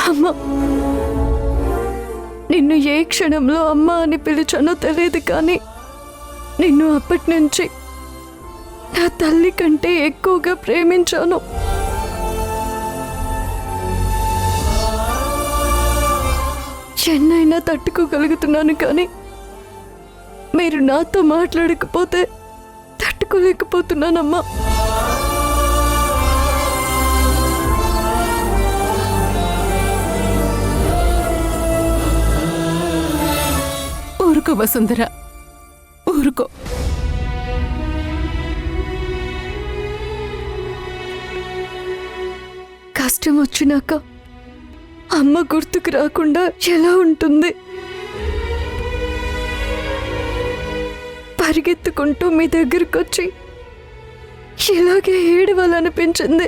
అమ్మా, నిన్ను ఏ క్షణంలో అమ్మ అని పిలిచానో తెలియదు, కానీ నిన్ను అప్పటి నుంచి నా తల్లి కంటే ఎక్కువగా ప్రేమించాను. ఎన్నైనా తట్టుకోగలుగుతున్నాను, కానీ మీరు నాతో మాట్లాడకపోతే తట్టుకోలేకపోతున్నానమ్మా. ఊరుకో వసుంధర, ఊరుకో. కష్టం వచ్చినాక అమ్మ గుర్తుకు రాకుండా ఎలా ఉంటుంది? పరిగెత్తుకుంటూ మీ దగ్గరకు వచ్చి ఇలాగే ఏడవాలనిపించింది.